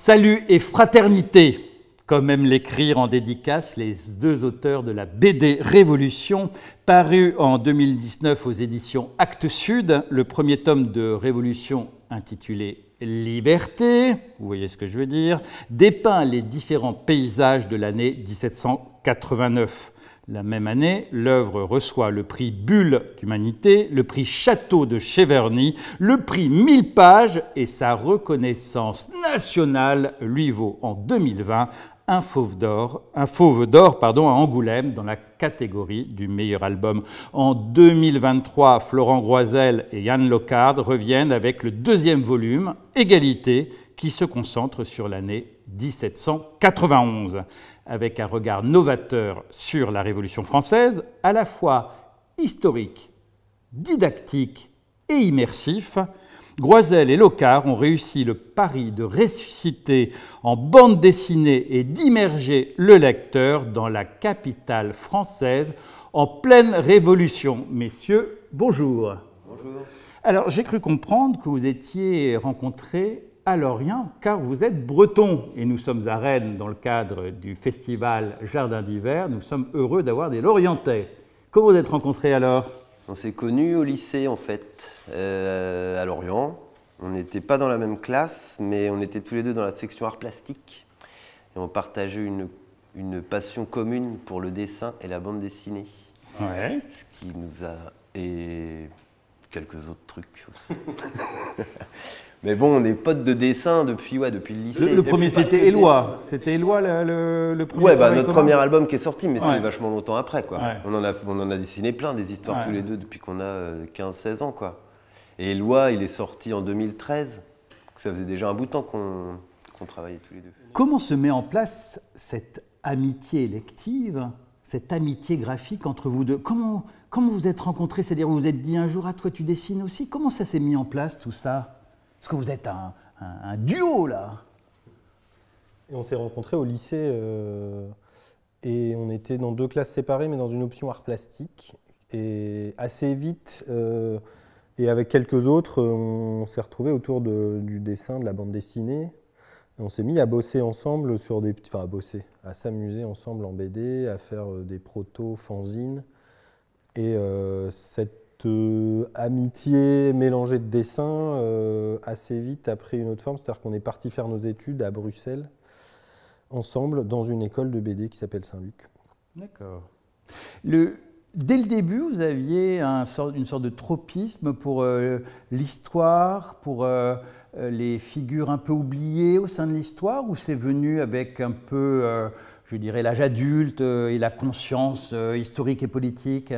Salut et fraternité, comme aiment l'écrire en dédicace les deux auteurs de la BD Révolution, paru en 2019 aux éditions Actes Sud, le premier tome de Révolution intitulé Liberté, vous voyez ce que je veux dire, dépeint les différents paysages de l'année 1789. La même année, l'œuvre reçoit le prix Bulle d'Humanité, le prix Château de Cheverny, le prix 1000 pages et sa reconnaissance nationale lui vaut en 2020 un Fauve d'Or à Angoulême dans la catégorie du meilleur album. En 2023, Florent Groisel et Yann Locard reviennent avec le deuxième volume, Égalité, qui se concentre sur l'année 1791, avec un regard novateur sur la Révolution française, à la fois historique, didactique et immersif. Groisel et Locard ont réussi le pari de ressusciter en bande dessinée et d'immerger le lecteur dans la capitale française en pleine Révolution. Messieurs, bonjour. Bonjour. Alors, j'ai cru comprendre que vous étiez rencontrés à Lorient, car vous êtes breton. Et nous sommes à Rennes dans le cadre du festival Jardin d'hiver. Nous sommes heureux d'avoir des Lorientais. Comment vous êtes rencontrés alors? On s'est connus au lycée en fait, à Lorient. On n'était pas dans la même classe, mais on était tous les deux dans la section art plastique. Et on partageait une passion commune pour le dessin et la bande dessinée. Ouais. Ce qui nous a... et quelques autres trucs aussi. Mais bon, on est potes de dessin depuis le lycée. Le premier, c'était Éloi. C'était Éloi le premier. Ouais, bah, notre premier album qui est sorti, mais ouais. c'est vachement longtemps après, quoi. Ouais. On en a dessiné plein, des histoires ouais. tous les deux depuis qu'on a 15-16 ans, quoi. Et Éloi, il est sorti en 2013. Ça faisait déjà un bout de temps qu'on travaillait tous les deux. Comment se met en place cette amitié lective, cette amitié graphique entre vous deux? Comment vous êtes rencontrés? C'est-à-dire, vous vous êtes dit un jour, ah, toi, tu dessines aussi? Comment ça s'est mis en place, tout ça? Parce que vous êtes un duo, là. Et on s'est rencontrés au lycée et on était dans deux classes séparées, mais dans une option art plastique. Et assez vite, et avec quelques autres, on s'est retrouvés autour du dessin, de la bande dessinée. Et on s'est mis à bosser ensemble sur des... Enfin, à s'amuser ensemble en BD, à faire des proto-fanzines. Et cette amitié mélangée de dessin assez vite a pris une autre forme, c'est-à-dire qu'on est parti faire nos études à Bruxelles ensemble dans une école de BD qui s'appelle Saint-Luc. D'accord. Dès le début, vous aviez une sorte de tropisme pour l'histoire, pour les figures un peu oubliées au sein de l'histoire, ou c'est venu avec un peu, je dirais, l'âge adulte et la conscience historique et politique?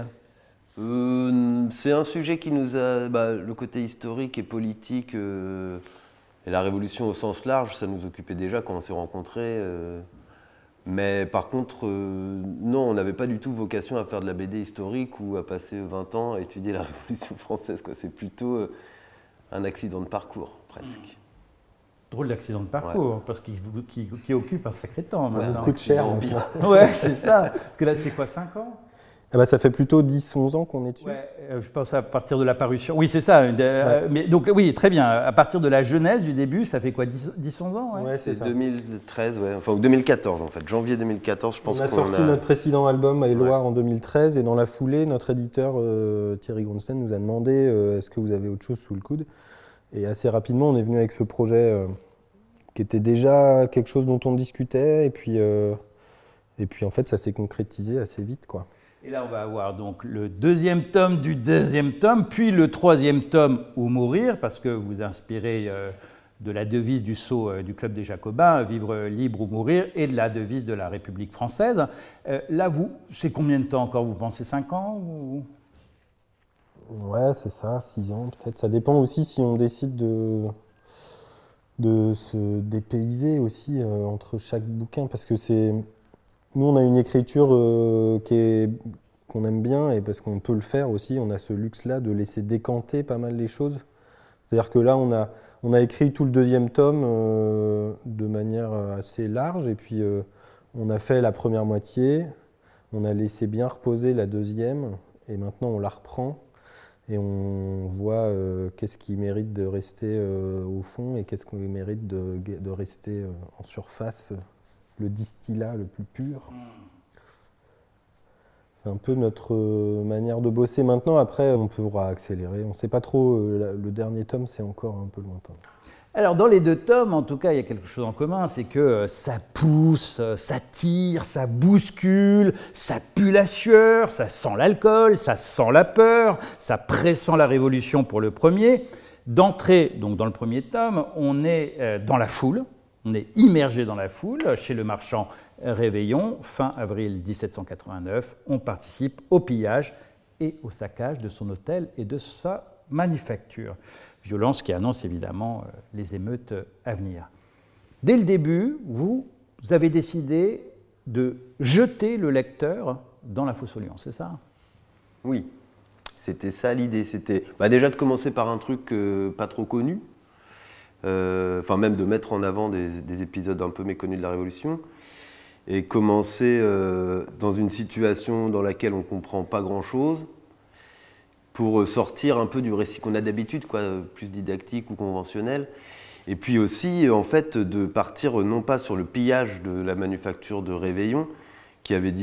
C'est un sujet qui nous a... le côté historique et politique et la révolution au sens large, ça nous occupait déjà quand on s'est rencontrés. Mais par contre, non, on n'avait pas du tout vocation à faire de la BD historique ou à passer 20 ans à étudier la Révolution française. C'est plutôt un accident de parcours, presque. Drôle d'accident de parcours, ouais. Parce qu'il occupe un sacré temps. Ouais, beaucoup de chair. Ouais, c'est ça. Parce que là, c'est quoi, 5 ans? Ah bah, ça fait plutôt 10-11 ans qu'on est dessus. Ouais, je pense à partir de la parution. Oui, c'est ça. Ouais. Mais donc, oui, très bien. À partir de la genèse du début, ça fait quoi, 10-11 ans? Ouais, ouais, c'est 2013, ouais. Enfin, ou 2014 en fait. Janvier 2014, je pense qu'on a... On a sorti notre précédent album à Éloi en 2013 et dans la foulée, notre éditeur Thierry Grunstein nous a demandé est-ce que vous avez autre chose sous le coude? Et assez rapidement, on est venu avec ce projet qui était déjà quelque chose dont on discutait et puis en fait, ça s'est concrétisé assez vite, quoi. Et là, on va avoir donc le deuxième tome du deuxième tome, puis le troisième tome, Ou mourir, parce que vous inspirez de la devise du sceau du Club des Jacobins, Vivre libre ou mourir, et de la devise de la République française. Là, c'est combien de temps encore? Vous pensez 5 ans ou... Ouais, c'est ça, 6 ans peut-être. Ça dépend aussi si on décide de se dépayser aussi entre chaque bouquin, parce que c'est... Nous, on a une écriture qu'on aime bien et parce qu'on peut le faire aussi, on a ce luxe-là de laisser décanter pas mal les choses. C'est-à-dire que là, on a écrit tout le deuxième tome de manière assez large et puis on a fait la première moitié, on a laissé bien reposer la deuxième et maintenant on la reprend. et on voit qu'est-ce qui mérite de rester au fond et qu'est-ce qui mérite de rester en surface, le distillat le plus pur. C'est un peu notre manière de bosser maintenant. Après, on pourra accélérer. On ne sait pas trop. Le dernier tome, c'est encore un peu lointain. Alors, dans les 2 tomes, en tout cas, il y a quelque chose en commun, c'est que ça pousse, ça tire, ça bouscule, ça pue la sueur, ça sent l'alcool, ça sent la peur, ça pressent la révolution pour le premier. D'entrée, donc dans le premier tome, on est dans la foule, on est immergé dans la foule, chez le marchand Réveillon, fin avril 1789, on participe au pillage et au saccage de son hôtel et de sa manufacture. Violence qui annonce évidemment les émeutes à venir. Dès le début, vous avez décidé de jeter le lecteur dans la fosse aux lions, c'est ça? Oui, c'était ça l'idée. C'était déjà de commencer par un truc pas trop connu, enfin même de mettre en avant des épisodes un peu méconnus de la Révolution, et commencer dans une situation dans laquelle on ne comprend pas grand-chose, pour sortir un peu du récit qu'on a d'habitude, plus didactique ou conventionnel. Et puis aussi, en fait, de partir non pas sur le pillage de la manufacture de Réveillon, qui avait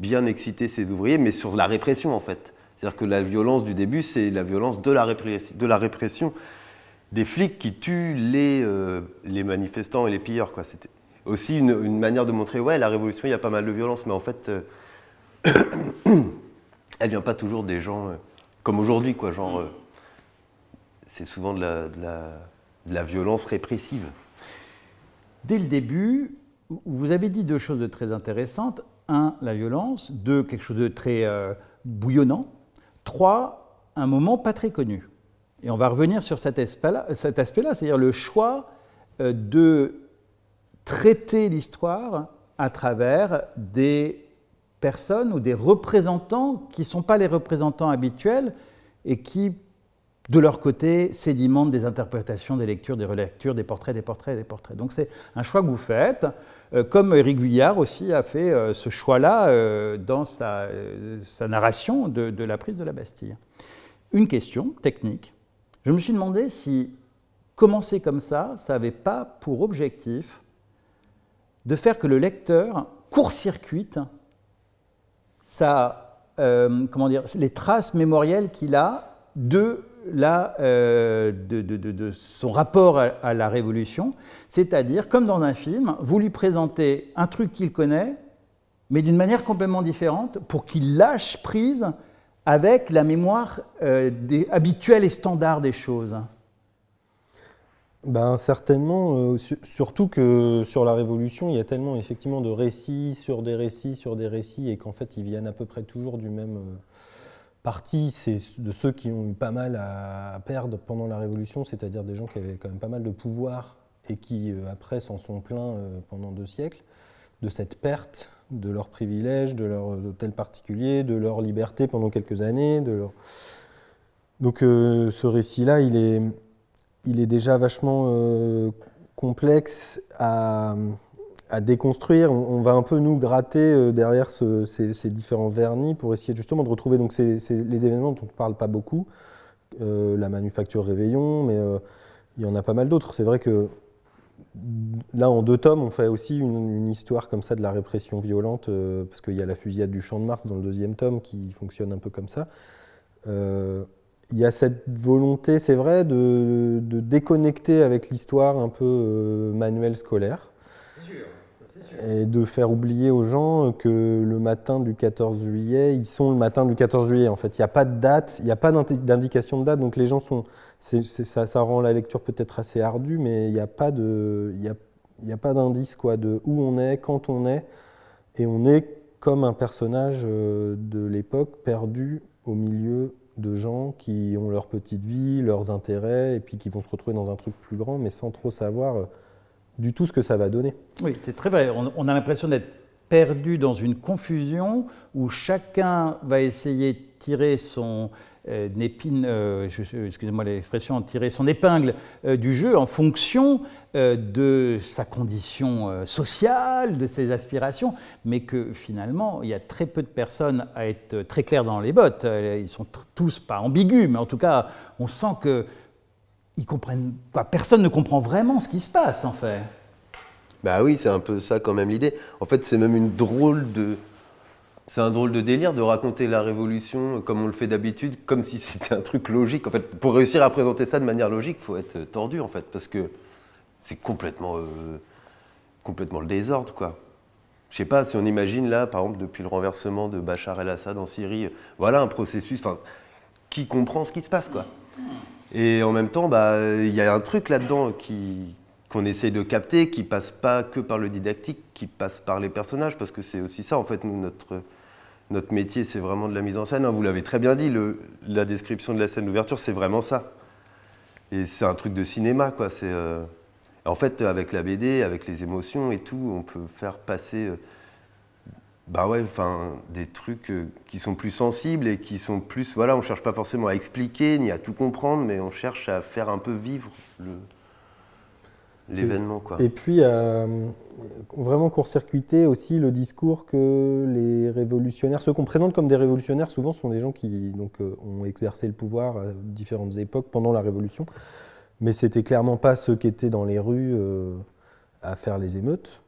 bien excité ses ouvriers, mais sur la répression, en fait. C'est-à-dire que la violence du début, c'est la violence de la répression des flics qui tuent les manifestants et les pilleurs, quoi. C'était aussi une manière de montrer, ouais, la Révolution, il y a pas mal de violence, mais en fait... elle vient pas toujours des gens comme aujourd'hui, quoi. Genre, c'est souvent de la violence répressive. Dès le début, vous avez dit 2 choses de très intéressantes. 1, la violence. 2, quelque chose de très bouillonnant. 3, un moment pas très connu. Et on va revenir sur cet aspect-là, c'est-à-dire le choix de traiter l'histoire à travers des personnes ou des représentants qui ne sont pas les représentants habituels et qui, de leur côté, sédimentent des interprétations, des lectures, des relectures, des portraits. Donc c'est un choix que vous faites, comme Éric Vuillard aussi a fait ce choix-là dans sa narration de la prise de la Bastille. Une question technique. Je me suis demandé si commencer comme ça n'avait pas pour objectif de faire que le lecteur court-circuite les traces mémorielles qu'il a de son rapport à la Révolution, c'est-à-dire, comme dans un film, vous lui présentez un truc qu'il connaît, mais d'une manière complètement différente, pour qu'il lâche prise avec la mémoire habituelle et standard des choses. Certainement, surtout que sur la Révolution, il y a tellement effectivement de récits sur des récits, et qu'en fait ils viennent à peu près toujours du même parti. C'est de ceux qui ont eu pas mal à perdre pendant la Révolution, c'est-à-dire des gens qui avaient quand même pas mal de pouvoir et qui après s'en sont plaints pendant 2 siècles, de cette perte de leurs privilèges, de leurs hôtels particuliers, de leur liberté pendant quelques années. Donc ce récit-là, il est déjà vachement complexe à déconstruire. On va un peu nous gratter derrière ces différents vernis pour essayer justement de retrouver donc, les événements dont on ne parle pas beaucoup, la manufacture Réveillon, mais il y en a pas mal d'autres. C'est vrai que là, en 2 tomes, on fait aussi une histoire comme ça de la répression violente, parce qu'il y a la fusillade du Champ de Mars dans le 2e tome qui fonctionne un peu comme ça. Il y a cette volonté, c'est vrai, de déconnecter avec l'histoire un peu manuel scolaire. C'est sûr. Et de faire oublier aux gens que le matin du 14 juillet, ils sont le matin du 14 juillet. En fait, il n'y a pas de date, il n'y a pas d'indication de date, donc les gens sont... ça rend la lecture peut-être assez ardue, mais il n'y a pas d'indice de où on est, quand on est, et on est comme un personnage de l'époque perdu au milieu de gens qui ont leur petite vie, leurs intérêts, et puis qui vont se retrouver dans un truc plus grand, mais sans trop savoir du tout ce que ça va donner. Oui, c'est très vrai. On a l'impression d'être perdu dans une confusion où chacun va essayer de tirer excusez-moi l'expression, tirer son épingle du jeu en fonction de sa condition sociale, de ses aspirations, mais que finalement, il y a très peu de personnes à être très claires dans les bottes. Ils sont tous pas ambigus, mais en tout cas, on sent que ils comprennent pas. Personne ne comprend vraiment ce qui se passe, en fait. Bah oui, c'est un peu ça quand même l'idée. En fait, c'est même c'est un drôle de délire de raconter la Révolution comme on le fait d'habitude, comme si c'était un truc logique. En fait, pour réussir à présenter ça de manière logique, il faut être tordu, en fait, parce que c'est complètement le désordre, quoi. Je sais pas, si on imagine là, par exemple, depuis le renversement de Bachar el-Assad en Syrie, voilà un processus, qui comprend ce qui se passe, quoi. Et en même temps, il y a un truc là-dedans qu'on essaye de capter, qui passe pas que par le didactique, qui passe par les personnages, parce que c'est aussi ça, en fait, nous, notre métier, c'est vraiment de la mise en scène. Vous l'avez très bien dit, la description de la scène d'ouverture, c'est vraiment ça. Et c'est un truc de cinéma, quoi. En fait, avec la BD, avec les émotions et tout, on peut faire passer des trucs qui sont plus sensibles et qui sont plus... Voilà, on ne cherche pas forcément à expliquer ni à tout comprendre, mais on cherche à faire un peu vivre l'événement, quoi. Et puis, vraiment court-circuiter aussi le discours que les révolutionnaires, ceux qu'on présente comme des révolutionnaires, souvent sont des gens qui ont exercé le pouvoir à différentes époques pendant la Révolution, mais c'était clairement pas ceux qui étaient dans les rues à faire les émeutes.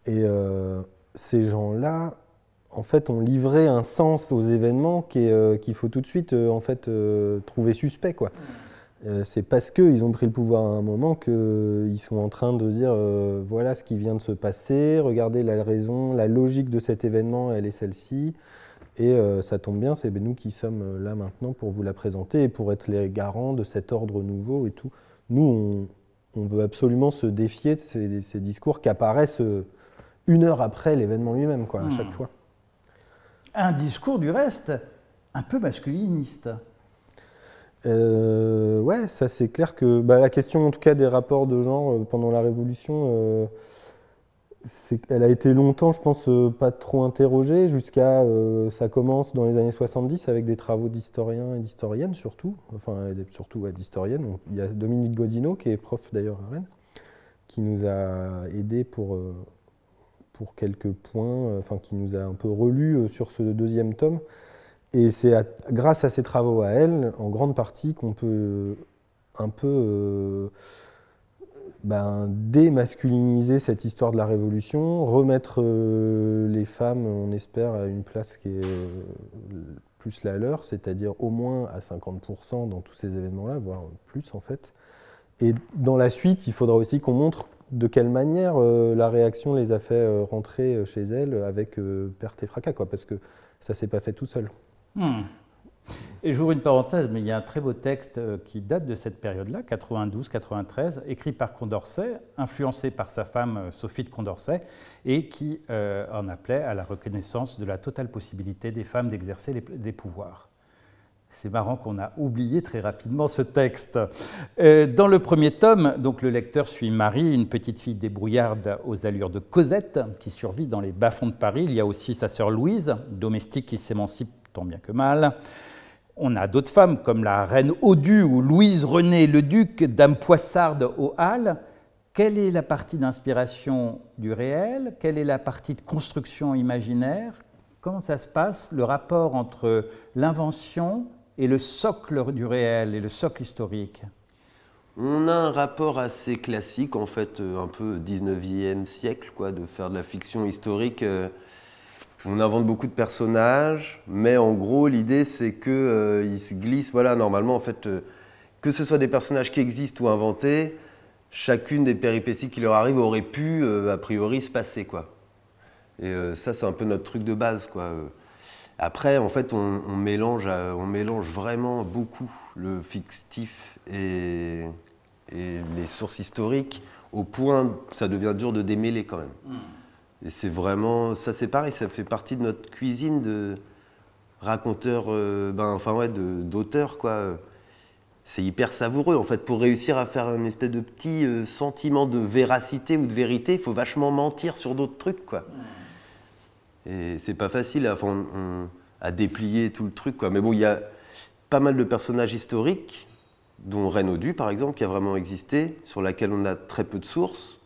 Et ces gens-là, en fait, ont livré un sens aux événements qu'il faut tout de suite trouver suspect, quoi. C'est parce qu'ils ont pris le pouvoir à un moment qu'ils sont en train de dire voilà ce qui vient de se passer, regardez la raison, la logique de cet événement, elle est celle-ci, et ça tombe bien, c'est nous qui sommes là maintenant pour vous la présenter et pour être les garants de cet ordre nouveau et tout. Nous, on veut absolument se défier de ces discours qui apparaissent 1 heure après l'événement lui-même, quoi, à chaque fois. Un discours, du reste, un peu masculiniste. Ouais, ça c'est clair que la question en tout cas des rapports de genre pendant la Révolution, elle a été longtemps, je pense, pas trop interrogée, jusqu'à ça commence dans les années 70 avec des travaux d'historiens et d'historiennes surtout, d'historiennes. Il y a Dominique Godinot qui est prof d'ailleurs à Rennes, qui nous a aidés pour quelques points, qui nous a un peu relus sur ce 2e tome. Et c'est grâce à ces travaux à elle, en grande partie, qu'on peut un peu démasculiniser cette histoire de la Révolution, remettre les femmes, on espère, à une place qui est plus la leur, c'est-à-dire au moins à 50% dans tous ces événements-là, voire plus en fait. Et dans la suite, il faudra aussi qu'on montre de quelle manière la réaction les a fait rentrer chez elle avec perte et fracas, quoi, parce que ça ne s'est pas fait tout seul. Et j'ouvre une parenthèse, mais il y a un très beau texte qui date de cette période-là, 92-93, écrit par Condorcet, influencé par sa femme Sophie de Condorcet, et qui en appelait à la reconnaissance de la totale possibilité des femmes d'exercer les pouvoirs. C'est marrant qu'on a oublié très rapidement ce texte. Dans le premier tome, donc, le lecteur suit Marie, une petite fille débrouillarde aux allures de Cosette, qui survit dans les bas-fonds de Paris. Il y a aussi sa sœur Louise, domestique qui s'émancipe tant bien que mal. On a d'autres femmes comme la reine Odue ou Louise Renée Leduc, dame Poissarde aux Halles. Quelle est la partie d'inspiration du réel? Quelle est la partie de construction imaginaire? Comment ça se passe, le rapport entre l'invention et le socle du réel et le socle historique? On a un rapport assez classique, en fait, un peu 19e siècle, quoi, de faire de la fiction historique. On invente beaucoup de personnages, mais en gros, l'idée, c'est qu'ils se glissent, voilà, normalement, en fait, que ce soit des personnages qui existent ou inventés, chacune des péripéties qui leur arrivent aurait pu, a priori, se passer, quoi. Et ça, c'est un peu notre truc de base, quoi. Après, en fait, on mélange vraiment beaucoup le fictif et les sources historiques, au point que ça devient dur de démêler, quand même. Et c'est vraiment, ça c'est pareil, ça fait partie de notre cuisine de raconteur, d'auteur, quoi. C'est hyper savoureux, en fait. Pour réussir à faire une espèce de petit sentiment de véracité ou de vérité, il faut vachement mentir sur d'autres trucs, quoi. Et c'est pas facile à déplier tout le truc, quoi. Mais bon, il y a pas mal de personnages historiques, dont Renaudut par exemple, qui a vraiment existé, sur laquelle on a très peu de sources.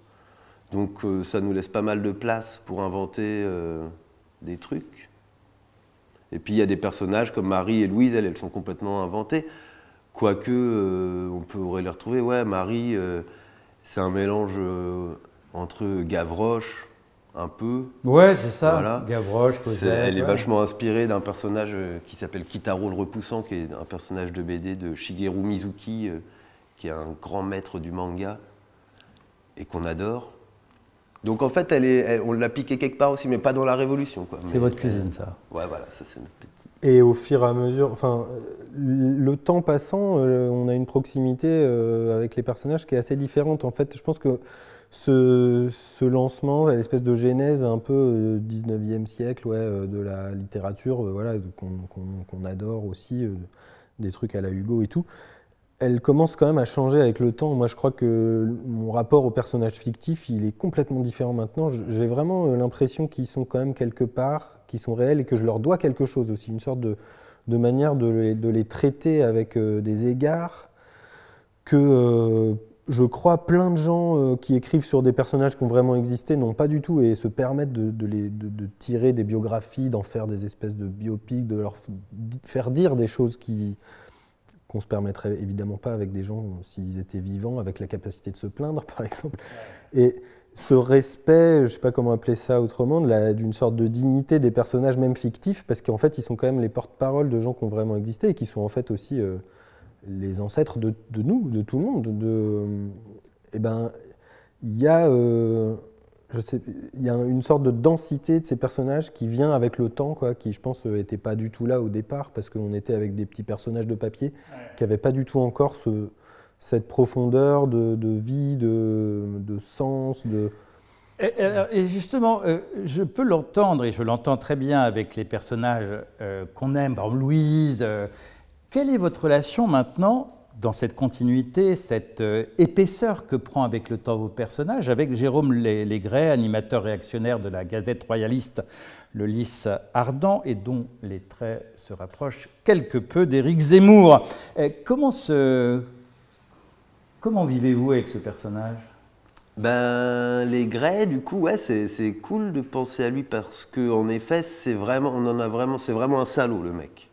Donc ça nous laisse pas mal de place pour inventer des trucs. Et puis il y a des personnages comme Marie et Louise, elles sont complètement inventées. Quoique, on pourrait les retrouver. Ouais, Marie, c'est un mélange entre Gavroche, un peu. Ouais, c'est ça. Voilà. Gavroche, Cosette. Elle est vachement inspirée d'un personnage qui s'appelle Kitaro le Repoussant, qui est un personnage de BD de Shigeru Mizuki, qui est un grand maître du manga et qu'on adore. Donc en fait, on l'a piqué quelque part aussi, mais pas dans la Révolution, quoi. C'est votre cuisine, ça. Ouais, voilà, ça c'est notre petit. Et au fur et à mesure, enfin, le temps passant, on a une proximité avec les personnages qui est assez différente. En fait, je pense que ce lancement, l'espèce de genèse un peu 19e siècle de la littérature, voilà, qu'on adore aussi, des trucs à la Hugo et tout, elle commence quand même à changer avec le temps. Moi, je crois que mon rapport aux personnages fictifs, il est complètement différent maintenant. J'ai vraiment l'impression qu'ils sont quand même quelque part, qu'ils sont réels et que je leur dois quelque chose aussi, une sorte de manière de les traiter avec des égards que je crois plein de gens qui écrivent sur des personnages qui ont vraiment existé n'ont pas du tout et se permettent de tirer des biographies, d'en faire des espèces de biopics, de leur faire dire des choses qu'on se permettrait évidemment pas avec des gens s'ils étaient vivants, avec la capacité de se plaindre par exemple. Et ce respect, je sais pas comment appeler ça autrement, d'une sorte de dignité des personnages même fictifs, parce qu'en fait ils sont quand même les porte-parole de gens qui ont vraiment existé et qui sont en fait aussi les ancêtres de nous, de tout le monde. Eh ben, il y a une sorte de densité de ces personnages qui vient avec le temps, quoi, qui je pense n'était pas du tout là au départ, parce qu'on était avec des petits personnages de papier qui n'avaient pas du tout encore cette profondeur de vie, de sens. Et justement, je peux l'entendre, et je l'entends très bien avec les personnages qu'on aime, par exemple Louise. Quelle est votre relation maintenant, dans cette continuité, cette épaisseur que prend avec le temps vos personnages, avec Jérôme Légret, animateur réactionnaire de la Gazette royaliste Le Lys Ardent, et dont les traits se rapprochent quelque peu d'Éric Zemmour. Comment vivez-vous avec ce personnage ? Ben, Légret, du coup, ouais, c'est cool de penser à lui parce qu'en effet, c'est vraiment un salaud, le mec.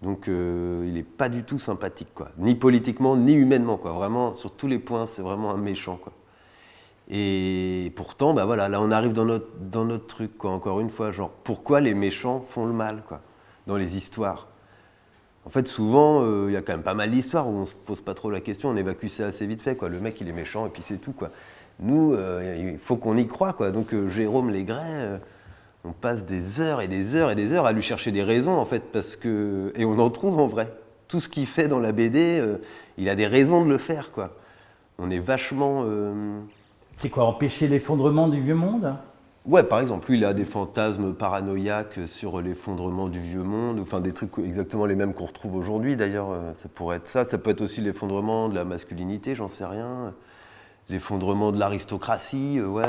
Donc il n'est pas du tout sympathique, quoi. Ni politiquement, ni humainement, quoi. Vraiment, sur tous les points, c'est vraiment un méchant, quoi. Et pourtant, bah voilà, là on arrive dans notre truc, quoi. Encore une fois, genre, pourquoi les méchants font le mal, quoi, dans les histoires. En fait, souvent, il y a quand même pas mal d'histoires où on se pose pas trop la question, on évacue ça assez vite fait, quoi. Le mec, il est méchant et puis c'est tout, quoi. Nous, il faut qu'on y croie, quoi. Donc Jérôme Légret... on passe des heures et des heures et des heures à lui chercher des raisons, en fait, et on en trouve en vrai. Tout ce qu'il fait dans la BD, il a des raisons de le faire, quoi. On est vachement... C'est quoi, empêcher l'effondrement du vieux monde ? Ouais, par exemple, lui, il a des fantasmes paranoïaques sur l'effondrement du vieux monde, enfin des trucs exactement les mêmes qu'on retrouve aujourd'hui, d'ailleurs, ça pourrait être ça. Ça peut être aussi l'effondrement de la masculinité, j'en sais rien. L'effondrement de l'aristocratie, ouais.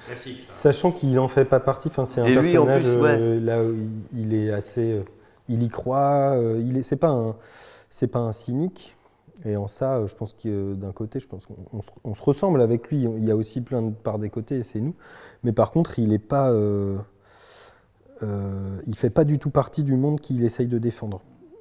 Classique, ça. Sachant qu'il n'en fait pas partie, c'est un et lui, personnage en plus, ouais. là où il est assez... il y croit, c'est pas un cynique. Et en ça, je pense que d'un côté, je pense qu'on se ressemble avec lui. Il y a aussi plein de parts des côtés, et c'est nous. Mais par contre, il fait pas du tout partie du monde qu'il essaye de défendre.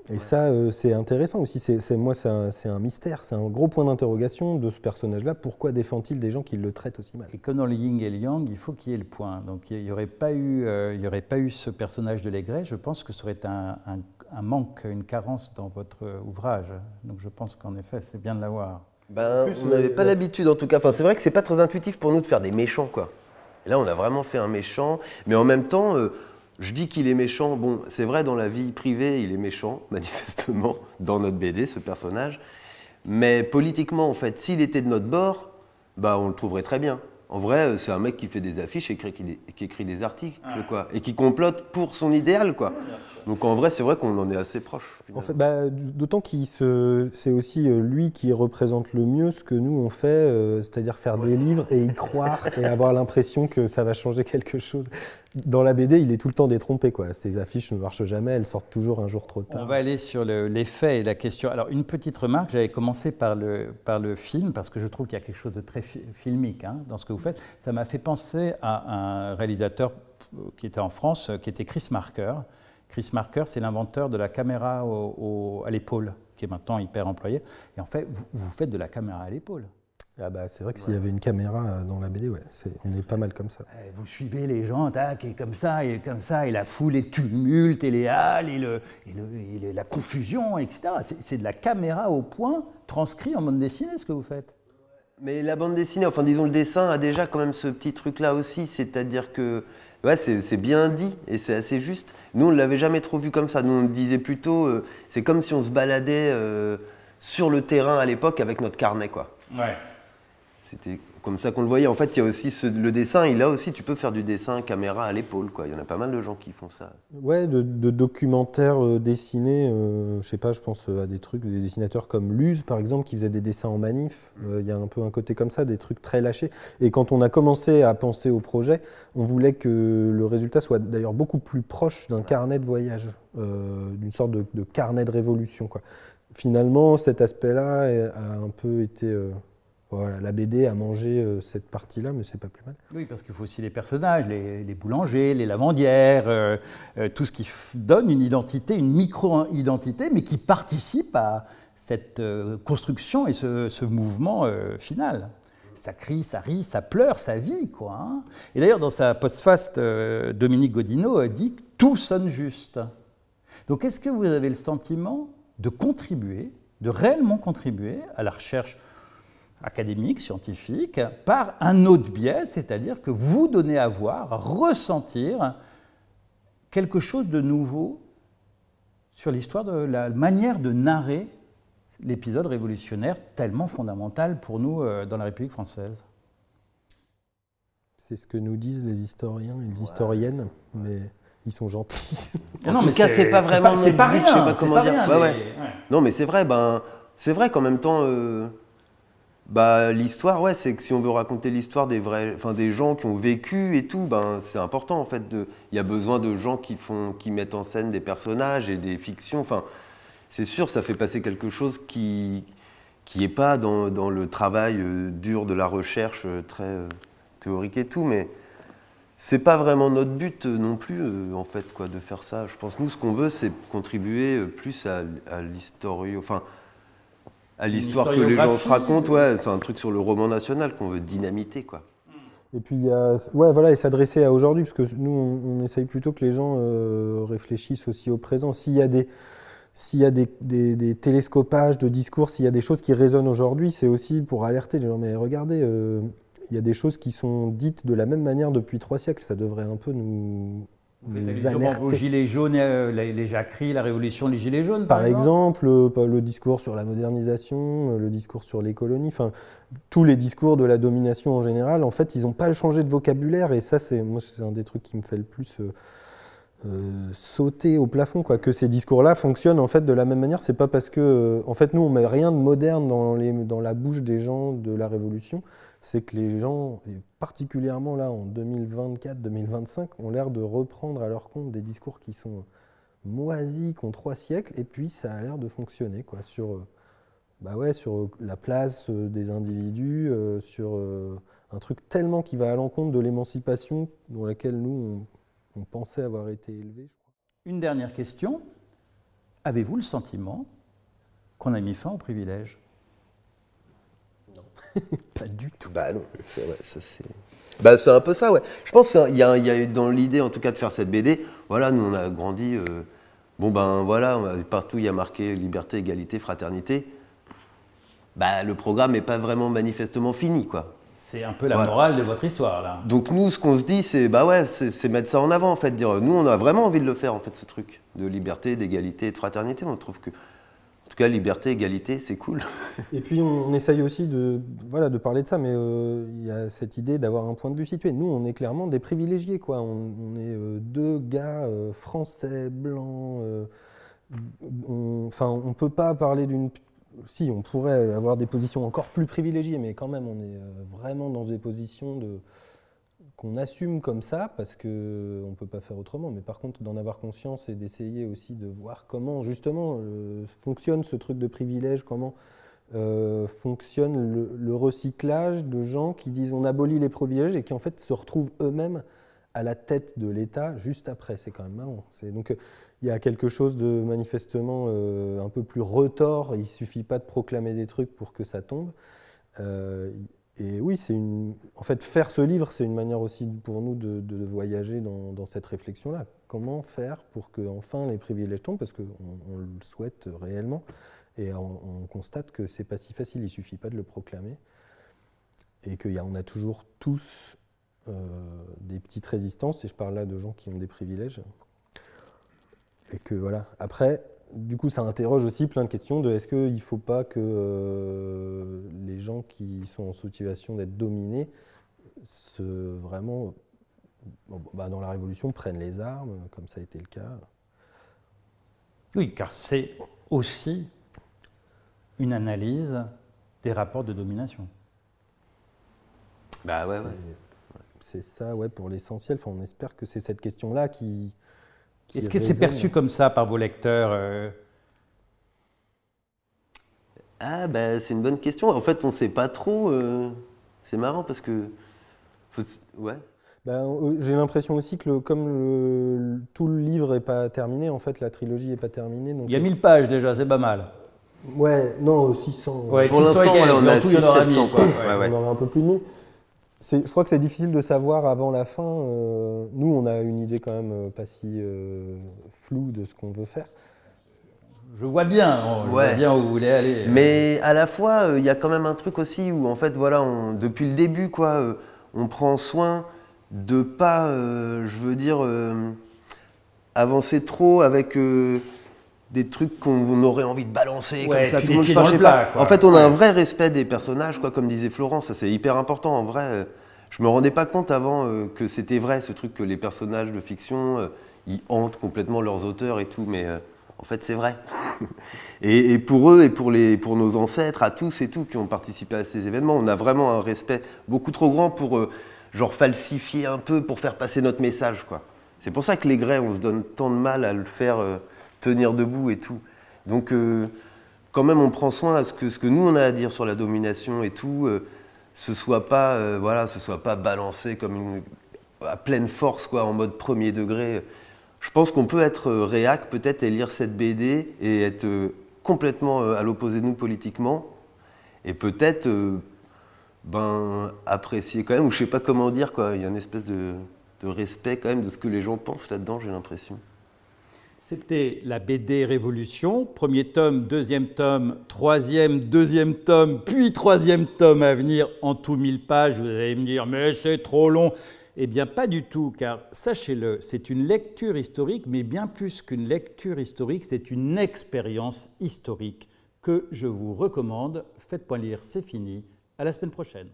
Et ouais. Ça, c'est intéressant aussi. C'est un mystère, c'est un gros point d'interrogation de ce personnage-là. Pourquoi défend-il des gens qui le traitent aussi mal ? Et comme dans le yin et le yang, il faut qu'il y ait le point. Donc il n'y aurait pas eu ce personnage de Légret. Je pense que ce serait un manque, une carence dans votre ouvrage. Donc je pense qu'en effet, c'est bien de l'avoir. Ben, on n'avait pas l'habitude en tout cas. Enfin, c'est vrai que c'est pas très intuitif pour nous de faire des méchants, quoi. Et là, on a vraiment fait un méchant. Mais en même temps... je dis qu'il est méchant, bon, c'est vrai, dans la vie privée, il est méchant, manifestement, dans notre BD, ce personnage. Mais politiquement, en fait, s'il était de notre bord, bah, on le trouverait très bien. En vrai, c'est un mec qui fait des affiches et qui écrit des articles, quoi, et qui complote pour son idéal, quoi. Donc en vrai, c'est vrai qu'on en est assez proche. En fait, d'autant c'est aussi lui qui représente le mieux ce que nous on fait, c'est-à-dire faire des livres et y croire et avoir l'impression que ça va changer quelque chose. dans la BD, il est tout le temps détrompé, quoi. Ces affiches ne marchent jamais, elles sortent toujours un jour trop tard. On va aller sur l'effet et la question. Alors, une petite remarque, j'avais commencé par le film, parce que je trouve qu'il y a quelque chose de très filmique dans ce que vous faites. Ça m'a fait penser à un réalisateur qui était en France, qui était Chris Marker. Chris Marker, c'est l'inventeur de la caméra à l'épaule, qui est maintenant hyper employée. Et en fait, vous faites de la caméra à l'épaule. Ah bah, c'est vrai que s'il y avait une caméra dans la BD, ouais, on est pas mal comme ça. Vous suivez les gens, tac, et comme ça, et la foule, les tumultes, et les halles, et la confusion, etc. C'est de la caméra au point, transcrit en bande dessinée, ce que vous faites. Mais la bande dessinée, enfin disons le dessin, a déjà quand même ce petit truc-là aussi, c'est-à-dire que ouais, c'est bien dit et c'est assez juste. Nous, on ne l'avait jamais trop vu comme ça. Nous, on disait plutôt, c'est comme si on se baladait sur le terrain à l'époque avec notre carnet, quoi. Ouais. C'était comme ça qu'on le voyait. En fait, il y a aussi le dessin, tu peux faire du dessin caméra à l'épaule, quoi. Il y en a pas mal de gens qui font ça. Ouais, de documentaires dessinés, je sais pas, je pense à des dessinateurs comme Luz, par exemple, qui faisaient des dessins en manif. Il y a un peu un côté comme ça, des trucs très lâchés. Et quand on a commencé à penser au projet, on voulait que le résultat soit d'ailleurs beaucoup plus proche d'un carnet de voyage, d'une sorte de carnet de révolution, quoi. Finalement, cet aspect-là a un peu été... Voilà, la BD a mangé cette partie-là, mais c'est pas plus mal. Oui, parce qu'il faut aussi les personnages, les boulangers, les lavandières, tout ce qui donne une identité, une micro-identité, mais qui participe à cette construction et ce mouvement final. Ça crie, ça rit, ça pleure, ça vit, quoi. Et d'ailleurs, dans sa postface, Dominique Godino dit que tout sonne juste. Donc, est-ce que vous avez le sentiment de contribuer, de réellement contribuer à la recherche académique, scientifique, par un autre biais, c'est-à-dire que vous donnez à voir, à ressentir quelque chose de nouveau sur l'histoire de la manière de narrer l'épisode révolutionnaire tellement fondamental pour nous dans la République française? C'est ce que nous disent les historiens et les historiennes, mais ils sont gentils. En tout cas, c'est pas vraiment notre but, je sais pas comment dire. Rien, ouais, mais... ouais. Non, mais c'est vrai qu'en même temps, l'histoire, ouais, c'est que si on veut raconter l'histoire des gens qui ont vécu et tout, c'est important en fait. Il y a besoin de gens qui mettent en scène des personnages et des fictions. Enfin, c'est sûr, ça fait passer quelque chose qui est pas dans le travail dur de la recherche très théorique et tout, mais c'est pas vraiment notre but non plus en fait, quoi, de faire ça. Je pense que nous, ce qu'on veut, c'est contribuer plus à l'histoire que les gens se racontent. Ouais, c'est un truc sur le roman national qu'on veut dynamiter, quoi. Et puis, et s'adresser à aujourd'hui, parce que nous, on essaye plutôt que les gens réfléchissent aussi au présent. S'il y a des télescopages de discours, s'il y a des choses qui résonnent aujourd'hui, c'est aussi pour alerter. Genre, mais regardez, il y a des choses qui sont dites de la même manière depuis 3 siècles. Ça devrait un peu nous alerter. Aux Gilets jaunes, les jacqueries, la révolution des Gilets jaunes, par exemple, le discours sur la modernisation, le discours sur les colonies, enfin, tous les discours de la domination en général, en fait, ils n'ont pas changé de vocabulaire. Et ça, c'est un des trucs qui me fait le plus sauter au plafond, quoi. Que ces discours-là fonctionnent en fait de la même manière. C'est pas parce que, en fait, nous, on met rien de moderne dans la bouche des gens de la Révolution. C'est que les gens, et particulièrement là en 2024-2025, ont l'air de reprendre à leur compte des discours qui sont moisis, qui ont 3 siècles, et puis ça a l'air de fonctionner, quoi, sur la place des individus, sur un truc tellement qui va à l'encontre de l'émancipation dans laquelle nous, on pensait avoir été élevés. Je crois. Une dernière question. Avez-vous le sentiment qu'on a mis fin au privilège? Pas du tout. Non, c'est vrai, ça c'est... c'est un peu ça, ouais. Je pense qu'il y a dans l'idée, en tout cas, de faire cette BD, voilà, nous on a grandi, partout il y a marqué liberté, égalité, fraternité. Le programme n'est pas vraiment manifestement fini, quoi. C'est un peu la morale de votre histoire, là. Donc nous, ce qu'on se dit, c'est c'est mettre ça en avant, en fait, dire, nous on a vraiment envie de le faire, en fait, ce truc de liberté, d'égalité et de fraternité. On trouve que, en tout cas, liberté, égalité, c'est cool. Et puis on essaye aussi de parler de ça, mais il y a cette idée d'avoir un point de vue situé. Nous, on est clairement des privilégiés, quoi. On est 2 gars français, blancs. On peut pas parler d'une... Si, on pourrait avoir des positions encore plus privilégiées, mais quand même, on est vraiment dans des positions qu'on assume comme ça, parce qu'on ne peut pas faire autrement, mais par contre d'en avoir conscience et d'essayer aussi de voir comment justement fonctionne ce truc de privilège, comment fonctionne le recyclage de gens qui disent on abolit les privilèges et qui en fait se retrouvent eux-mêmes à la tête de l'État juste après. C'est quand même marrant. Donc il y a quelque chose de manifestement un peu plus retors, il ne suffit pas de proclamer des trucs pour que ça tombe. Et oui, en fait, faire ce livre, c'est une manière aussi pour nous de voyager dans cette réflexion-là. Comment faire pour que enfin les privilèges tombent, parce qu'on le souhaite réellement, et on constate que c'est pas si facile, il ne suffit pas de le proclamer, et qu'on a toujours tous des petites résistances, et je parle là de gens qui ont des privilèges, et que voilà. Après, du coup, ça interroge aussi plein de questions de est-ce qu'il ne faut pas que les gens qui sont en situation d'être dominés vraiment, dans la Révolution, prennent les armes, comme ça a été le cas. Oui, car c'est aussi une analyse des rapports de domination. Bah ouais. C'est ça, ouais, pour l'essentiel. Enfin, on espère que c'est cette question-là qui Est-ce que c'est perçu comme ça par vos lecteurs Ah, bah, c'est une bonne question. En fait, on ne sait pas trop. C'est marrant parce que. Ouais. J'ai l'impression aussi que comme tout le livre n'est pas terminé, en fait, la trilogie n'est pas terminée. Donc il y a 1000 pages déjà, c'est pas mal. Ouais, non, 600. Ouais, pour l'instant, on a 700, quoi. On aurait un peu plus de 1000. Je crois que c'est difficile de savoir avant la fin. Nous, on a une idée quand même pas si floue de ce qu'on veut faire. Je vois bien, je vois bien où vous voulez aller. Mais à la fois, il y a quand même un truc aussi où, en fait, voilà, depuis le début, quoi, on prend soin de pas, je veux dire, avancer trop avec des trucs qu'on aurait envie de balancer comme ça. Tout le monde dans le plat, quoi. En fait, on a un vrai respect des personnages, quoi, comme disait Florence. Ça, c'est hyper important, en vrai. Je me rendais pas compte avant que c'était vrai, ce truc que les personnages de fiction, ils hantent complètement leurs auteurs et tout, mais en fait, c'est vrai. et pour eux et pour nos ancêtres, à tous et tout, qui ont participé à ces événements, on a vraiment un respect beaucoup trop grand pour genre falsifier un peu, pour faire passer notre message, quoi. C'est pour ça que les Greys, on se donne tant de mal à le faire tenir debout et tout. Donc, quand même, on prend soin à ce que nous, on a à dire sur la domination et tout, ce soit pas balancé comme à pleine force, quoi, en mode premier degré. Je pense qu'on peut être réac, peut-être, et lire cette BD et être complètement à l'opposé de nous politiquement, et peut-être apprécier quand même, ou je sais pas comment dire, quoi. Il y a une espèce de respect quand même de ce que les gens pensent là-dedans, j'ai l'impression. C'était la BD Révolution, premier tome, deuxième tome, troisième, deuxième tome, puis troisième tome à venir, en tout 1000 pages. Vous allez me dire, mais c'est trop long. Eh bien, pas du tout, car sachez-le, c'est une lecture historique, mais bien plus qu'une lecture historique, c'est une expérience historique que je vous recommande. Faites point lire, c'est fini. À la semaine prochaine.